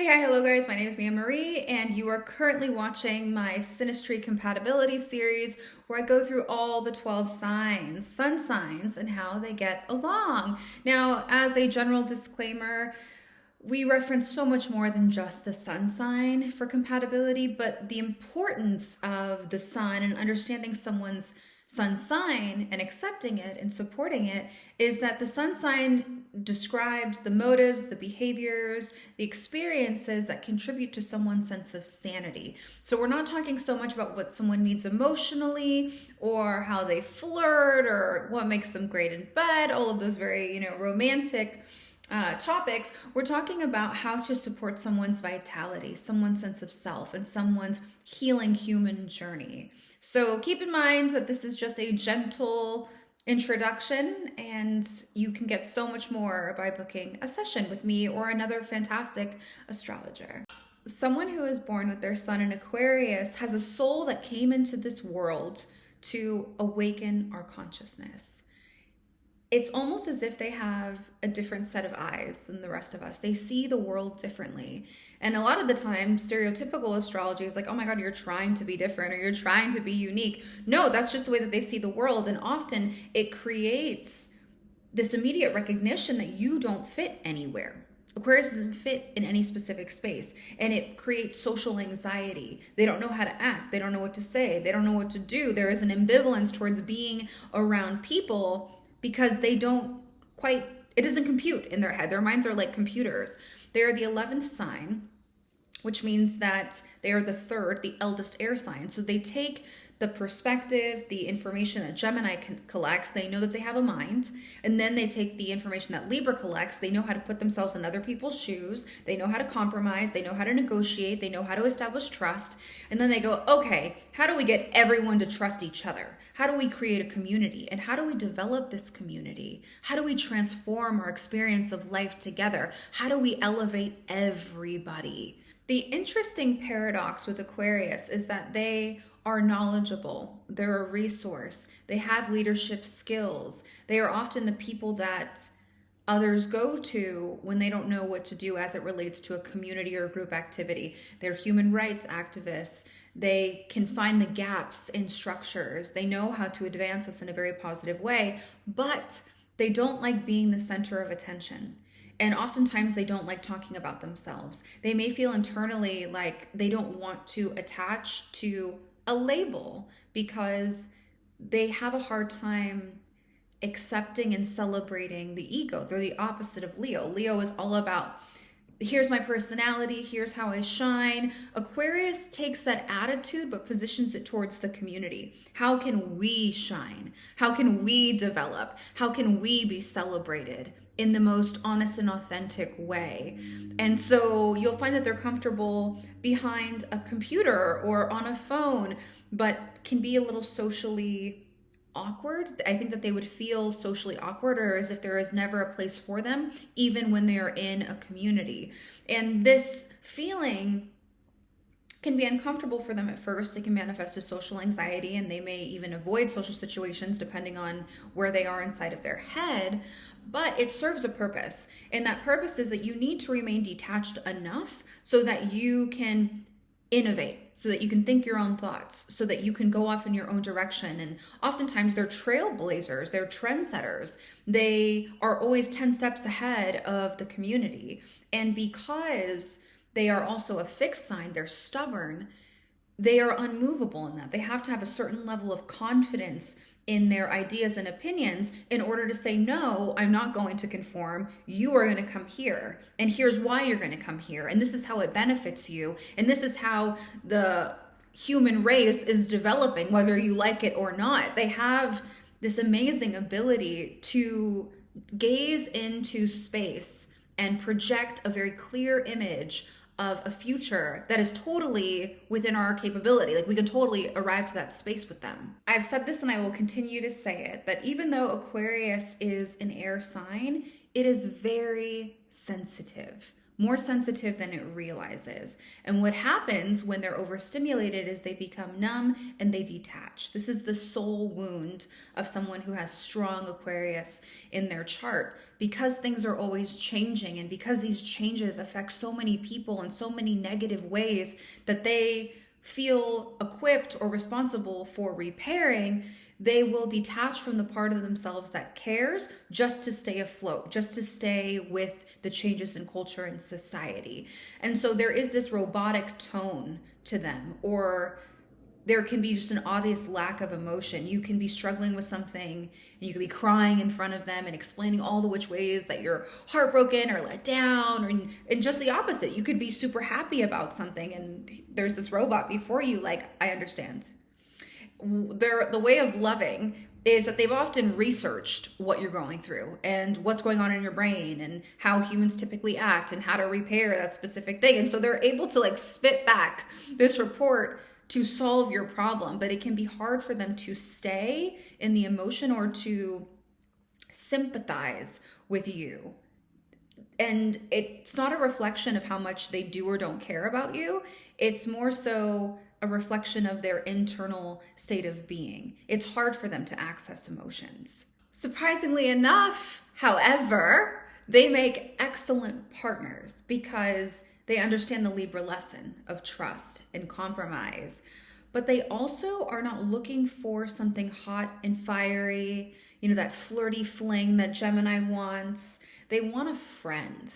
Hi, hello guys, my name is Mia Marie and you are currently watching my Synastry Compatibility series where I go through all the 12 signs, sun signs, and how they get along. Now, as a general disclaimer, we reference so much more than just the sun sign for compatibility, but the importance of the sun and understanding someone's sun sign and accepting it and supporting it is that the sun sign describes the motives, the behaviors, the experiences that contribute to someone's sense of sanity. So we're not talking so much about what someone needs emotionally or how they flirt or what makes them great in bed, all of those very, romantic topics. We're talking about how to support someone's vitality, someone's sense of self, and someone's healing human journey. So keep in mind that this is just a gentle introduction, and you can get so much more by booking a session with me or another fantastic astrologer. Someone who is born with their sun in Aquarius has a soul that came into this world to awaken our consciousness. It's almost as if they have a different set of eyes than the rest of us. They see the world differently. And a lot of the time, stereotypical astrology is like, oh my God, you're trying to be different or you're trying to be unique. No, that's just the way that they see the world. And often it creates this immediate recognition that you don't fit anywhere. Aquarius doesn't fit in any specific space, and it creates social anxiety. They don't know how to act. They don't know what to say. They don't know what to do. There is an ambivalence towards being around people because they don't quite, it doesn't compute in their head. Their minds are like computers. They are the 11th sign, which means that they are the third, the eldest air sign. So they take the perspective, the information that Gemini collects. They know that they have a mind. And then they take the information that Libra collects. They know how to put themselves in other people's shoes. They know how to compromise. They know how to negotiate. They know how to establish trust. And then they go, okay, how do we get everyone to trust each other? How do we create a community? And how do we develop this community? How do we transform our experience of life together? How do we elevate everybody? The interesting paradox with Aquarius is that they are knowledgeable, they're a resource, they have leadership skills, they are often the people that others go to when they don't know what to do as it relates to a community or a group activity. They're human rights activists. They can find the gaps in structures. They know how to advance us in a very positive way, but they don't like being the center of attention. And oftentimes they don't like talking about themselves. They may feel internally like they don't want to attach to a label because they have a hard time accepting and celebrating the ego. They're the opposite of Leo. Leo is all about, here's my personality, here's how I shine. Aquarius takes that attitude but positions it towards the community. How can we shine? How can we develop? How can we be celebrated in the most honest and authentic way? And so you'll find that they're comfortable behind a computer or on a phone, but can be a little socially awkward. I think that they would feel socially awkward or as if there is never a place for them, even when they are in a community. And this feeling can be uncomfortable for them at first. It can manifest as social anxiety, and they may even avoid social situations depending on where they are inside of their head. But it serves a purpose. And that purpose is that you need to remain detached enough so that you can innovate, so that you can think your own thoughts, so that you can go off in your own direction. And oftentimes they're trailblazers, they're trendsetters. They are always 10 steps ahead of the community. And because they are also a fixed sign, they're stubborn, they are unmovable in that. They have to have a certain level of confidence in their ideas and opinions in order to say, no, I'm not going to conform. You are going to come here. And here's why you're going to come here. And this is how it benefits you. And this is how the human race is developing, whether you like it or not. They have this amazing ability to gaze into space and project a very clear image of a future that is totally within our capability. Like we can totally arrive to that space with them. I've said this and I will continue to say it, that even though Aquarius is an air sign, it is very sensitive. more sensitive than it realizes. And what happens when they're overstimulated is they become numb and they detach. This is the soul wound of someone who has strong Aquarius in their chart. Because things are always changing and because these changes affect so many people in so many negative ways that they feel equipped or responsible for repairing, they will detach from the part of themselves that cares just to stay afloat, just to stay with the changes in culture and society. And so there is this robotic tone to them, or there can be just an obvious lack of emotion. You can be struggling with something and you can be crying in front of them and explaining all the which ways that you're heartbroken or let down, and just the opposite. You could be super happy about something and there's this robot before you like, I understand. The way of loving is that they've often researched what you're going through and what's going on in your brain and how humans typically act and how to repair that specific thing. And so they're able to like spit back this report to solve your problem, but it can be hard for them to stay in the emotion or to sympathize with you. And it's not a reflection of how much they do or don't care about you. It's more so a reflection of their internal state of being. It's hard for them to access emotions. Surprisingly enough, however, they make excellent partners because they understand the Libra lesson of trust and compromise. But they also are not looking for something hot and fiery, that flirty fling that Gemini wants. They want a friend.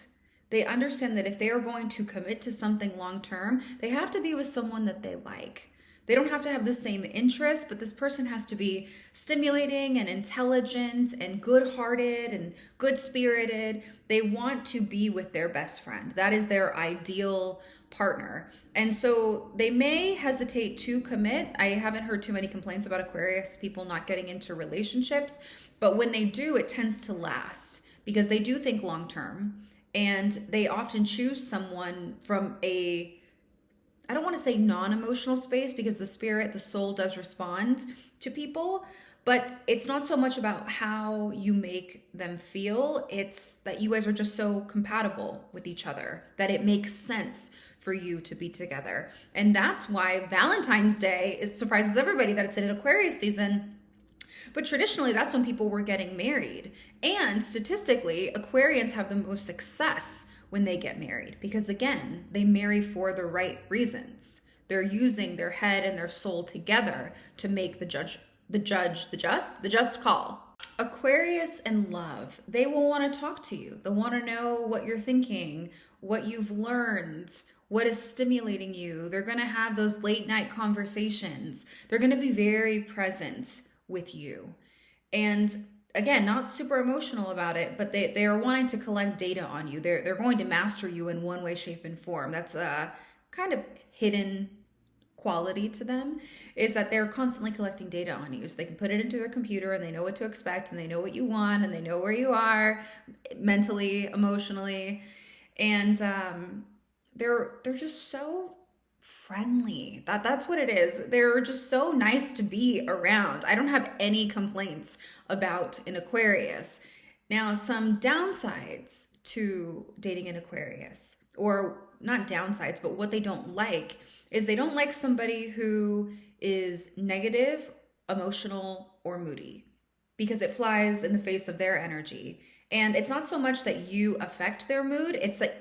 They understand that if they are going to commit to something long term, they have to be with someone that they like. They don't have to have the same interests, but this person has to be stimulating and intelligent and good-hearted and good-spirited. They want to be with their best friend. That is their ideal partner. And so they may hesitate to commit. I haven't heard too many complaints about Aquarius people not getting into relationships, but when they do, it tends to last because they do think long-term. And they often choose someone from I don't want to say non-emotional space because the spirit, the soul does respond to people, but it's not so much about how you make them feel. It's that you guys are just so compatible with each other that it makes sense for you to be together. And that's why Valentine's Day surprises everybody that it's in an Aquarius season. But traditionally, that's when people were getting married. And statistically, Aquarians have the most success when they get married because, again, they marry for the right reasons. They're using their head and their soul together to make the just call. Aquarius and love, they will want to talk to you. They'll want to know what you're thinking, what you've learned, what is stimulating you. They're going to have those late night conversations. They're going to be very present with you. And again, not super emotional about it, but they are wanting to collect data on you. They're going to master you in one way, shape, and form. That's a kind of hidden quality to them, is that they're constantly collecting data on you. So they can put it into their computer and they know what to expect and they know what you want and they know where you are mentally, emotionally. And they're just so friendly. That's what it is. They're just so nice to be around. I don't have any complaints about an Aquarius. Now, some downsides to dating an Aquarius, or not downsides, but what they don't like is they don't like somebody who is negative, emotional, or moody because it flies in the face of their energy. And it's not so much that you affect their mood. It's like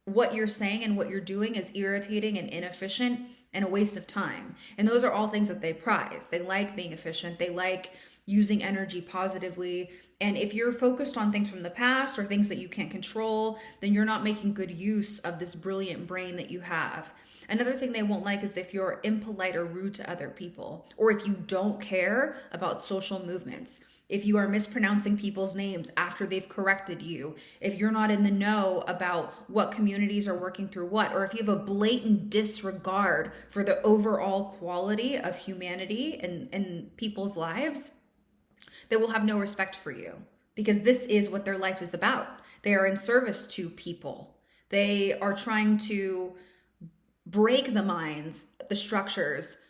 what you're saying and what you're doing is irritating and inefficient and a waste of time. And those are all things that they prize. They like being efficient. They like using energy positively. And if you're focused on things from the past or things that you can't control, then you're not making good use of this brilliant brain that you have. Another thing they won't like is if you're impolite or rude to other people, or if you don't care about social movements. If you are mispronouncing people's names after they've corrected you, if you're not in the know about what communities are working through what, or if you have a blatant disregard for the overall quality of humanity and people's lives, they will have no respect for you because this is what their life is about. They are in service to people. They are trying to break the minds, the structures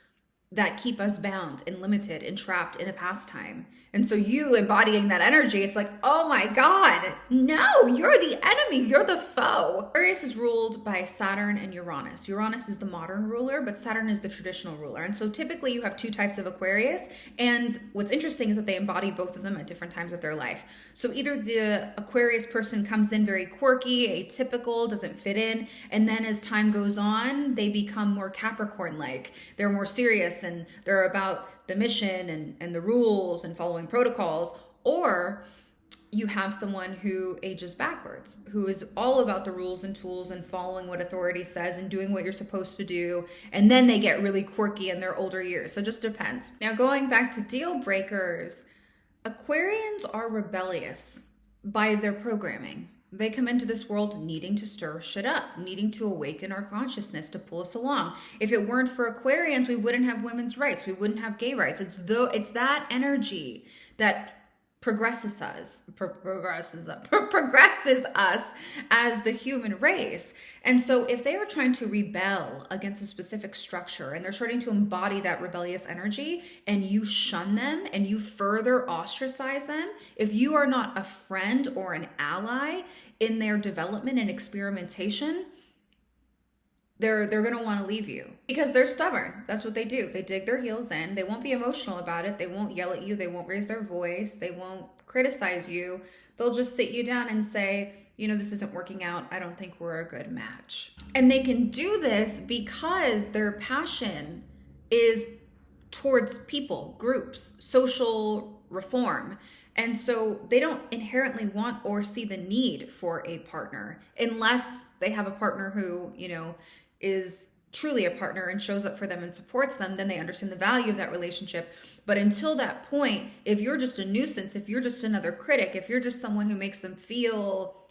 that keep us bound and limited and trapped in a pastime. And so you embodying that energy, it's like, oh my God, no, you're the enemy, you're the foe. Aquarius is ruled by Saturn and Uranus. Uranus is the modern ruler, but Saturn is the traditional ruler. And so typically you have two types of Aquarius. And what's interesting is that they embody both of them at different times of their life. So either the Aquarius person comes in very quirky, atypical, doesn't fit in, and then as time goes on, they become more Capricorn-like. They're more serious and they're about the mission and the rules and following protocols. Or you have someone who ages backwards, who is all about the rules and tools and following what authority says and doing what you're supposed to do. And then they get really quirky in their older years. So it just depends. Now, going back to deal breakers, Aquarians are rebellious by their programming. They come into this world needing to stir shit up, needing to awaken our consciousness to pull us along. If it weren't for Aquarians, we wouldn't have women's rights. We wouldn't have gay rights. It's that energy that progresses us as the human race. And so if they are trying to rebel against a specific structure and they're starting to embody that rebellious energy and you shun them and you further ostracize them, if you are not a friend or an ally in their development and experimentation, they're going to want to leave you because they're stubborn. That's what they do. They dig their heels in. They won't be emotional about it. They won't yell at you. They won't raise their voice. They won't criticize you. They'll just sit you down and say, you know, this isn't working out. I don't think we're a good match. And they can do this because their passion is towards people, groups, social reform. And so they don't inherently want or see the need for a partner unless they have a partner who, you know, is truly a partner and shows up for them and supports them. Then they understand the value of that relationship. But until that point, if you're just a nuisance, if you're just another critic, if you're just someone who makes them feel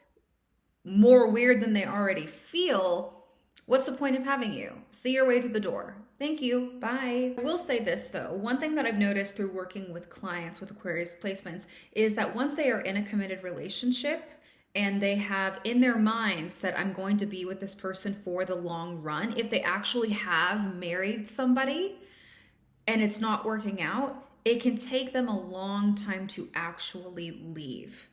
more weird than they already feel, what's the point of having you? See your way to the door. Thank you. Bye. I will say this though. One thing that I've noticed through working with clients with Aquarius placements is that once they are in a committed relationship and they have in their mind said, I'm going to be with this person for the long run, if they actually have married somebody and it's not working out, it can take them a long time to actually leave.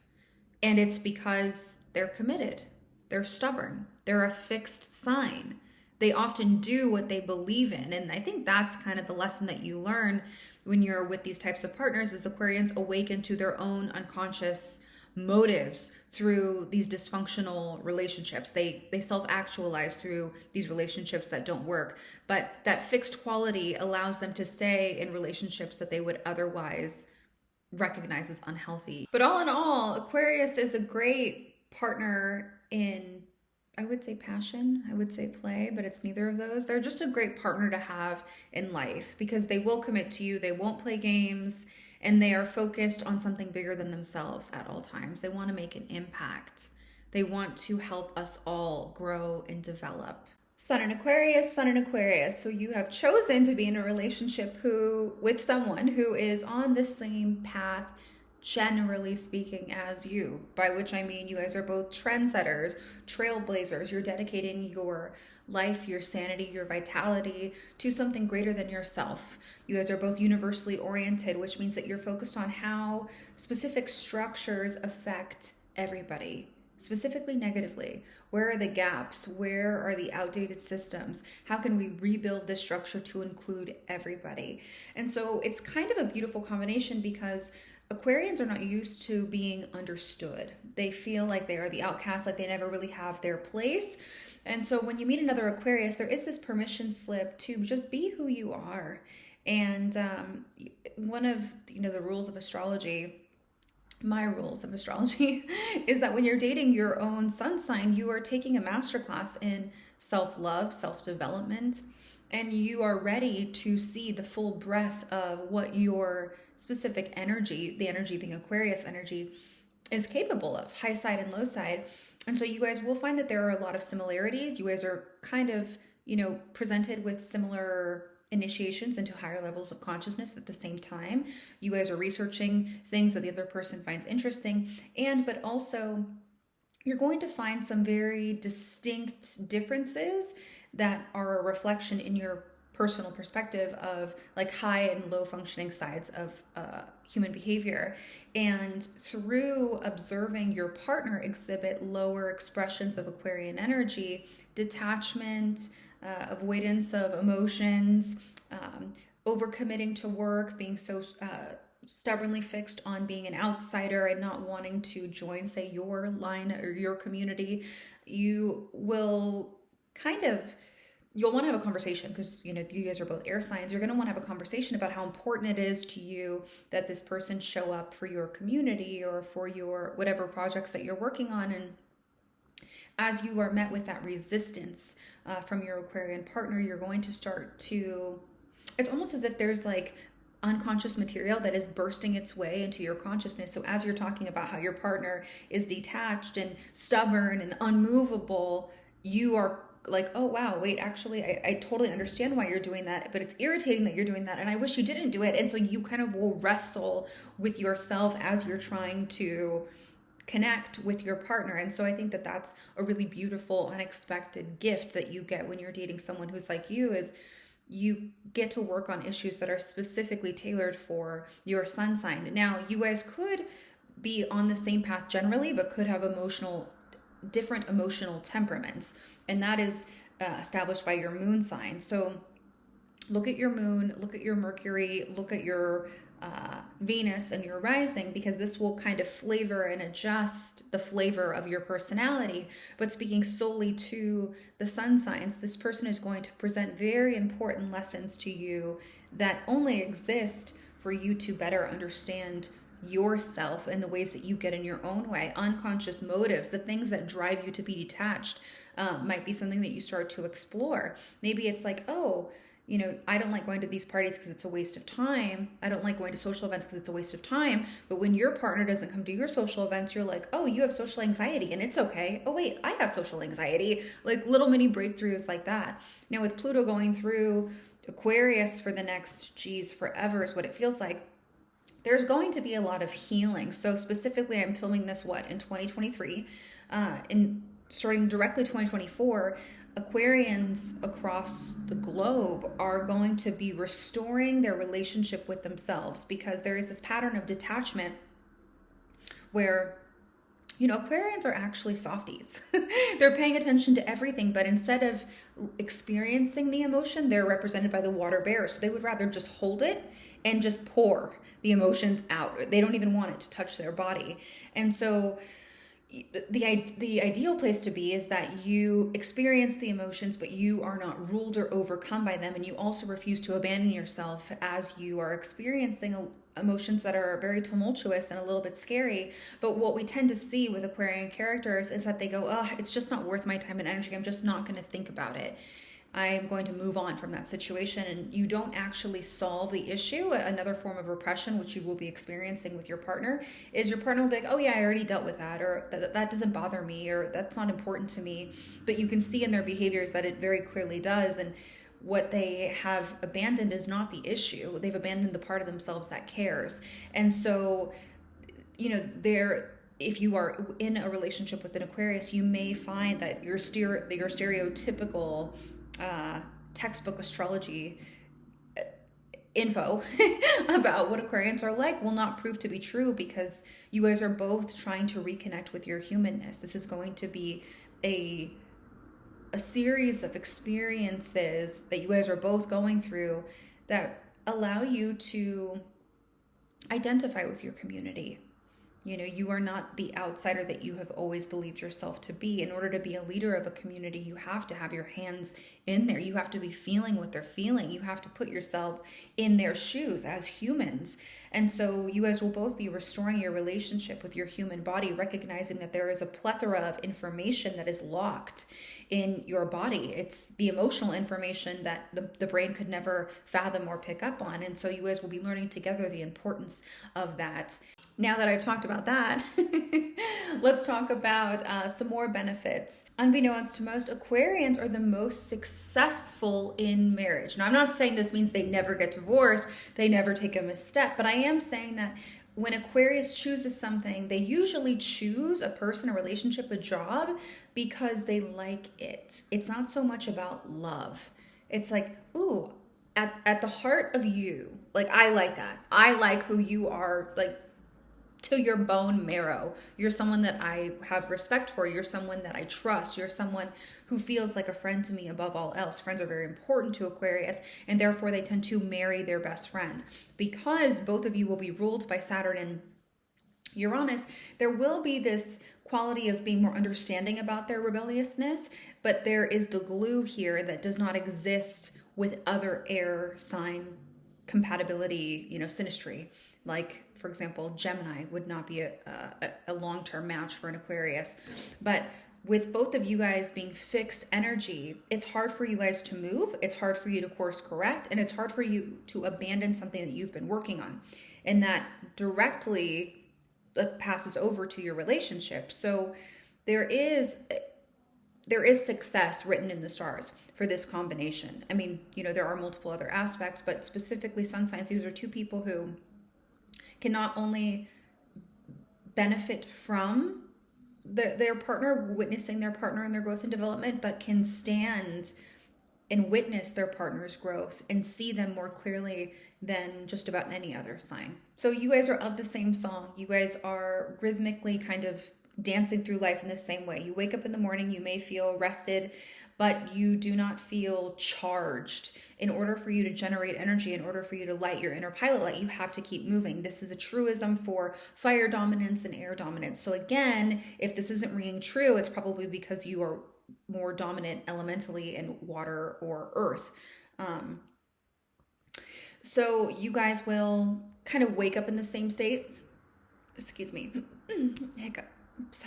And it's because they're committed. They're stubborn. They're a fixed sign. They often do what they believe in. And I think that's kind of the lesson that you learn when you're with these types of partners is Aquarians awaken to their own unconscious motives through these dysfunctional relationships. They self-actualize through these relationships that don't work. But that fixed quality allows them to stay in relationships that they would otherwise recognize as unhealthy. But all in all, Aquarius is a great partner in, I would say passion, I would say play, but it's neither of those. They're just a great partner to have in life because they will commit to you, they won't play games, and they are focused on something bigger than themselves at all times. They want to make an impact. They want to help us all grow and develop. Sun in Aquarius, Sun in Aquarius. So you have chosen to be in a relationship with someone who is on the same path, generally speaking, as you, by which I mean you guys are both trendsetters, trailblazers. You're dedicating your life, your sanity, your vitality to something greater than yourself. You guys are both universally oriented, which means that you're focused on how specific structures affect everybody, specifically negatively. Where are the gaps? Where are the outdated systems? How can we rebuild this structure to include everybody? And so it's kind of a beautiful combination because Aquarians are not used to being understood. They feel like they are the outcast, like they never really have their place. And so when you meet another Aquarius, there is this permission slip to just be who you are. And one of the rules of astrology, my rules of astrology, is that when you're dating your own sun sign, you are taking a masterclass in self-love, self-development, and you are ready to see the full breadth of what your specific energy, the energy being Aquarius energy, is capable of, high side and low side. And so you guys will find that there are a lot of similarities. You guys are kind of, presented with similar initiations into higher levels of consciousness at the same time. You guys are researching things that the other person finds interesting, but also you're going to find some very distinct differences that are a reflection in your personal perspective of like high and low functioning sides of human behavior. And through observing your partner exhibit lower expressions of Aquarian energy, detachment, avoidance of emotions, overcommitting to work, being so stubbornly fixed on being an outsider and not wanting to join, say, your line or your community, you will you'll want to have a conversation, because you guys are both air signs. You're going to want to have a conversation about how important it is to you that this person show up for your community or for your whatever projects that you're working on. And as you are met with that resistance from your Aquarian partner, you're going to start to, it's almost as if there's like unconscious material that is bursting its way into your consciousness. So as you're talking about how your partner is detached and stubborn and unmovable, you are like, oh wow, wait, actually I totally understand why you're doing that, but it's irritating that you're doing that and I wish you didn't do it. And so you kind of will wrestle with yourself as you're trying to connect with your partner. And so I think that that's a really beautiful, unexpected gift that you get when you're dating someone who's like you, is you get to work on issues that are specifically tailored for your sun sign. Now, you guys could be on the same path generally, but could have different emotional temperaments. And that is established by your moon sign. So look at your moon, look at your Mercury, look at your Venus and your rising, because this will kind of flavor and adjust the flavor of your personality. But speaking solely to the sun signs, this person is going to present very important lessons to you that only exist for you to better understand yourself and the ways that you get in your own way. Unconscious motives, the things that drive you to be detached, might be something that you start to explore. Maybe it's like, oh, I don't like going to these parties because it's a waste of time. I don't like going to social events because it's a waste of time. But when your partner doesn't come to your social events, you're like, oh, you have social anxiety and it's okay. Oh, wait, I have social anxiety. Like little mini breakthroughs like that. Now with Pluto going through Aquarius for the next, forever is what it feels like, there's going to be a lot of healing. So specifically, I'm filming this, in 2023, and starting directly 2024, Aquarians across the globe are going to be restoring their relationship with themselves, because there is this pattern of detachment where, Aquarians are actually softies. They're paying attention to everything, but instead of experiencing the emotion, they're represented by the water bear. So they would rather just hold it and just pour the emotions out. They don't even want it to touch their body. And so the ideal place to be is that you experience the emotions, but you are not ruled or overcome by them. And you also refuse to abandon yourself as you are experiencing emotions that are very tumultuous and a little bit scary. But what we tend to see with Aquarian characters is that they go, oh, it's just not worth my time and energy. I'm just not going to think about it. I'm going to move on from that situation. And you don't actually solve the issue. Another form of repression, which you will be experiencing with your partner, is your partner will be like, oh yeah, I already dealt with that, or that doesn't bother me, or that's not important to me. But you can see in their behaviors that it very clearly does. And what they have abandoned is not the issue. They've abandoned the part of themselves that cares. And so, if you are in a relationship with an Aquarius, you may find that your stereotypical textbook astrology info about what Aquarians are like will not prove to be true, because you guys are both trying to reconnect with your humanness. This is going to be a series of experiences that you guys are both going through that allow you to identify with your community. You are not the outsider that you have always believed yourself to be. In order to be a leader of a community, you have to have your hands in there. You have to be feeling what they're feeling. You have to put yourself in their shoes as humans. And so you guys will both be restoring your relationship with your human body, recognizing that there is a plethora of information that is locked in your body. It's the emotional information that the brain could never fathom or pick up on. And so you guys will be learning together the importance of that. Now that I've talked about that, let's talk about some more benefits. Unbeknownst to most, Aquarians are the most successful in marriage. Now, I'm not saying this means they never get divorced, they never take a misstep, but I am saying that when Aquarius chooses something, they usually choose a person, a relationship, a job because they like it. It's not so much about love. It's like, ooh, at the heart of you, like, I like that. I like who you are, like, to your bone marrow. You're someone that I have respect for. You're someone that I trust. You're someone who feels like a friend to me above all else. Friends are very important to Aquarius, and therefore they tend to marry their best friend. Because both of you will be ruled by Saturn and Uranus, there will be this quality of being more understanding about their rebelliousness, but there is the glue here that does not exist with other air sign compatibility, synastry. Like, for example, Gemini would not be a long-term match for an Aquarius. But with both of you guys being fixed energy, it's hard for you guys to move. It's hard for you to course correct. And it's hard for you to abandon something that you've been working on. And that directly passes over to your relationship. So there is success written in the stars for this combination. I mean, there are multiple other aspects, but specifically sun signs, these are two people who can not only benefit from their partner, witnessing their partner in their growth and development, but can stand and witness their partner's growth and see them more clearly than just about any other sign. So you guys are of the same song. You guys are rhythmically kind of dancing through life in the same way. You wake up in the morning, you may feel rested, but you do not feel charged. In order for you to generate energy, in order for you to light your inner pilot light, you have to keep moving. This is a truism for fire dominance and air dominance. So again, if this isn't ringing true, it's probably because you are more dominant elementally in water or earth. So you guys will kind of wake up in the same state. Excuse me. Hiccup. Oops.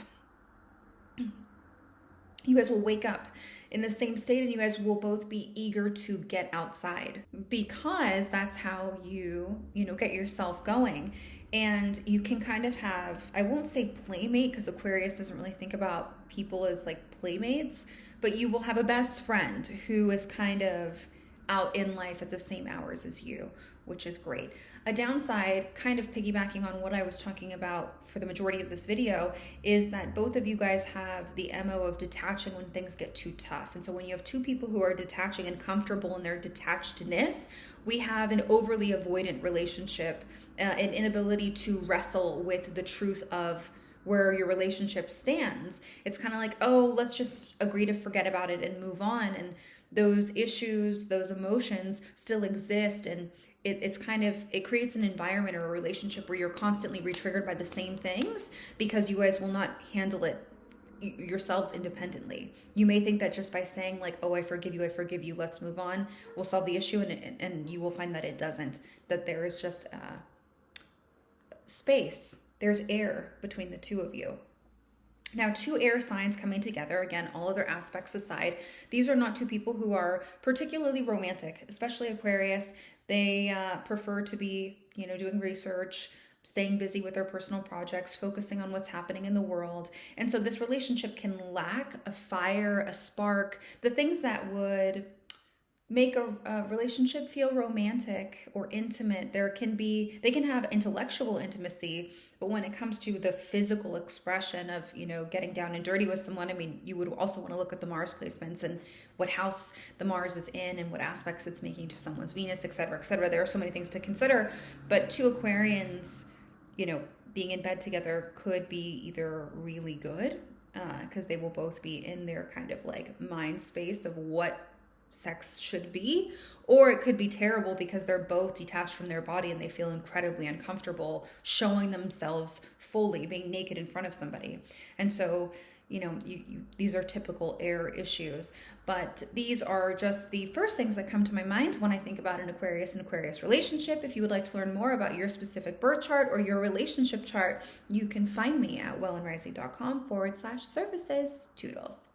You guys will wake up in the same state and you guys will both be eager to get outside, because that's how you get yourself going. And you can kind of have, I won't say playmate, because Aquarius doesn't really think about people as like playmates, but you will have a best friend who is kind of out in life at the same hours as you, which is great. A downside, kind of piggybacking on what I was talking about for the majority of this video, is that both of you guys have the MO of detaching when things get too tough. And so when you have two people who are detaching and comfortable in their detachedness, we have an overly avoidant relationship, an inability to wrestle with the truth of where your relationship stands. It's kind of like, oh, let's just agree to forget about it and move on. And those issues, those emotions still exist. And it creates an environment or a relationship where you're constantly re-triggered by the same things, because you guys will not handle it yourselves independently. You may think that just by saying like, oh, I forgive you, let's move on, will solve the issue. And you will find that it doesn't, that there is just space. There's air between the two of you. Now, two air signs coming together, again, all other aspects aside, these are not two people who are particularly romantic, especially Aquarius. They prefer to be, doing research, staying busy with their personal projects, focusing on what's happening in the world. And so this relationship can lack a fire, a spark, the things that would make a relationship feel romantic or intimate. They can have intellectual intimacy, but when it comes to the physical expression of, getting down and dirty with someone, I mean, you would also want to look at the Mars placements and what house the Mars is in and what aspects it's making to someone's Venus, et cetera, et cetera. There are so many things to consider, but two Aquarians, being in bed together could be either really good, because they will both be in their kind of like mind space of what sex should be, or it could be terrible because they're both detached from their body and they feel incredibly uncomfortable showing themselves fully, being naked in front of somebody. And so, these are typical air issues, but these are just the first things that come to my mind when I think about an Aquarius and Aquarius relationship. If you would like to learn more about your specific birth chart or your relationship chart, you can find me at wellandrising.com/services. Toodles.